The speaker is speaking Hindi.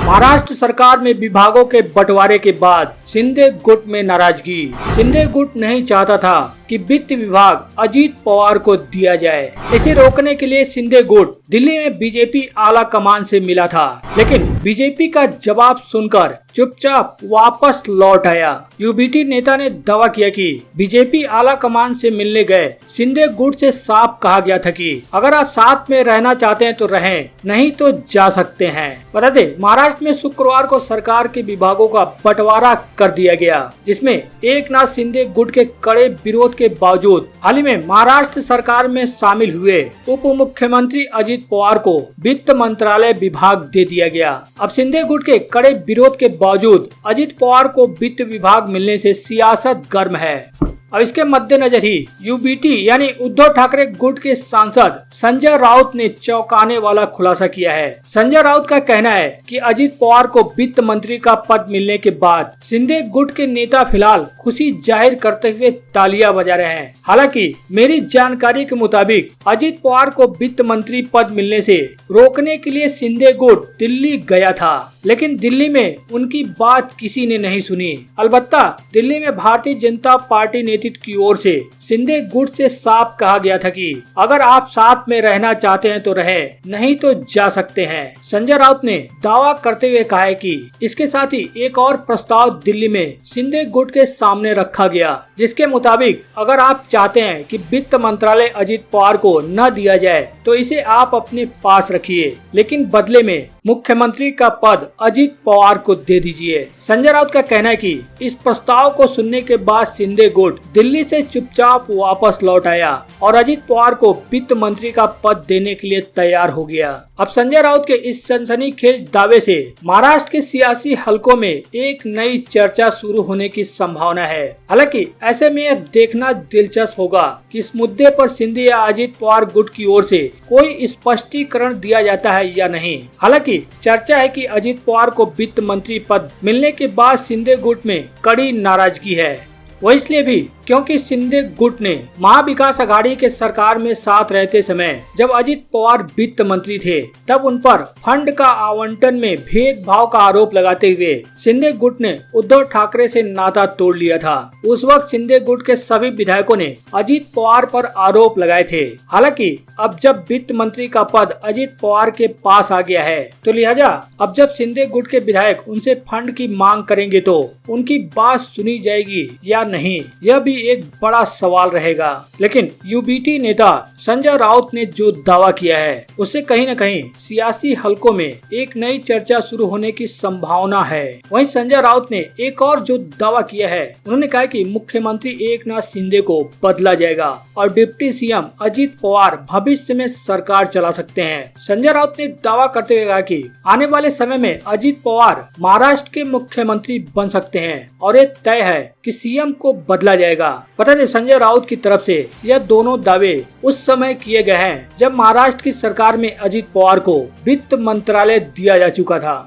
महाराष्ट्र सरकार में विभागों के बंटवारे के बाद शिंदे गुट में नाराजगी। शिंदे गुट नहीं चाहता था कि वित्त विभाग अजीत पवार को दिया जाए। इसे रोकने के लिए शिंदे गुट दिल्ली में बीजेपी आला कमान से मिला था, लेकिन बीजेपी का जवाब सुनकर चुपचाप वापस लौट आया। यूबीटी नेता ने दावा किया कि बीजेपी आला कमान से मिलने गए शिंदे गुट से साफ कहा गया था कि अगर आप साथ में रहना चाहते हैं तो रहें, नहीं तो जा सकते हैं। बता दें, महाराष्ट्र में शुक्रवार को सरकार के विभागों का बंटवारा कर दिया गया, जिसमें एकनाथ शिंदे गुट के कड़े विरोध के बावजूद हाल ही में महाराष्ट्र सरकार में शामिल हुए उप मुख्यमंत्री अजित पवार को वित्त मंत्रालय विभाग दे दिया गया। अब शिंदे गुट के कड़े विरोध के बावजूद अजित पवार को वित्त विभाग मिलने से सियासत गर्म है। अब इसके मद्देनजर ही यूबीटी यानी उद्धव ठाकरे गुट के सांसद संजय राउत ने चौंकाने वाला खुलासा किया है। संजय राउत का कहना है कि अजित पवार को वित्त मंत्री का पद मिलने के बाद शिंदे गुट के नेता फिलहाल खुशी जाहिर करते हुए तालियां बजा रहे हैं। हालांकि मेरी जानकारी के मुताबिक अजित पवार को वित्त मंत्री पद मिलने से रोकने के लिए शिंदे गुट दिल्ली गया था, लेकिन दिल्ली में उनकी बात किसी ने नहीं सुनी। अलबत्ता दिल्ली में भारतीय जनता पार्टी नेतृत्व की ओर से शिंदे गुट से साफ कहा गया था कि अगर आप साथ में रहना चाहते हैं तो रहें, नहीं तो जा सकते हैं। संजय राउत ने दावा करते हुए कहा है कि इसके साथ ही एक और प्रस्ताव दिल्ली में शिंदे गुट के सामने रखा गया, जिसके मुताबिक अगर आप चाहते हैं कि वित्त मंत्रालय अजित पवार को न दिया जाए तो इसे आप अपने पास रखिए, लेकिन बदले में मुख्यमंत्री का पद अजित पवार को दे दीजिए। संजय राउत का कहना है कि इस प्रस्ताव को सुनने के बाद शिंदे गुट दिल्ली से चुपचाप वापस लौट आया और अजित पवार को वित्त मंत्री का पद देने के लिए तैयार हो गया। अब संजय राउत के इस सनसनीखेज दावे से महाराष्ट्र के सियासी हलकों में एक नई चर्चा शुरू होने की संभावना है। हालांकि ऐसे में यह देखना दिलचस्प होगा कि इस मुद्दे पर शिंदे या अजित पवार गुट की ओर से कोई स्पष्टीकरण दिया जाता है या नहीं। हालांकि चर्चा है कि अजित पवार को वित्त मंत्री पद मिलने के बाद शिंदे गुट में कड़ी नाराजगी है। वो इसलिए भी क्योंकि शिंदे गुट ने महाविकास आघाड़ी के सरकार में साथ रहते समय जब अजित पवार वित्त मंत्री थे तब उन पर फंड का आवंटन में भेदभाव का आरोप लगाते हुए शिंदे गुट ने उद्धव ठाकरे से नाता तोड़ लिया था। उस वक्त शिंदे गुट के सभी विधायकों ने अजित पवार पर आरोप लगाए थे। हालांकि अब जब वित्त मंत्री का पद अजित पवार के पास आ गया है तो लिहाजा अब जब शिंदे गुट के विधायक उनसे फंड की मांग करेंगे तो उनकी बात सुनी जाएगी या नहीं, यह भी एक बड़ा सवाल रहेगा। लेकिन यूबीटी नेता संजय राउत ने जो दावा किया है उससे कहीं न कहीं सियासी हलकों में एक नई चर्चा शुरू होने की संभावना है। वहीं संजय राउत ने एक और जो दावा किया है, उन्होंने कहा कि मुख्यमंत्री एकनाथ शिंदे को बदला जाएगा और डिप्टी सीएम अजित पवार भविष्य में सरकार चला सकते हैं। संजय राउत ने दावा करते हुए कहा कि आने वाले समय में अजित पवार महाराष्ट्र के मुख्यमंत्री बन सकते हैं और ये तय है कि सीएम को बदला जाएगा। बता दें, संजय राउत की तरफ से यह दोनों दावे उस समय किए गए हैं जब महाराष्ट्र की सरकार में अजित पवार को वित्त मंत्रालय दिया जा चुका था।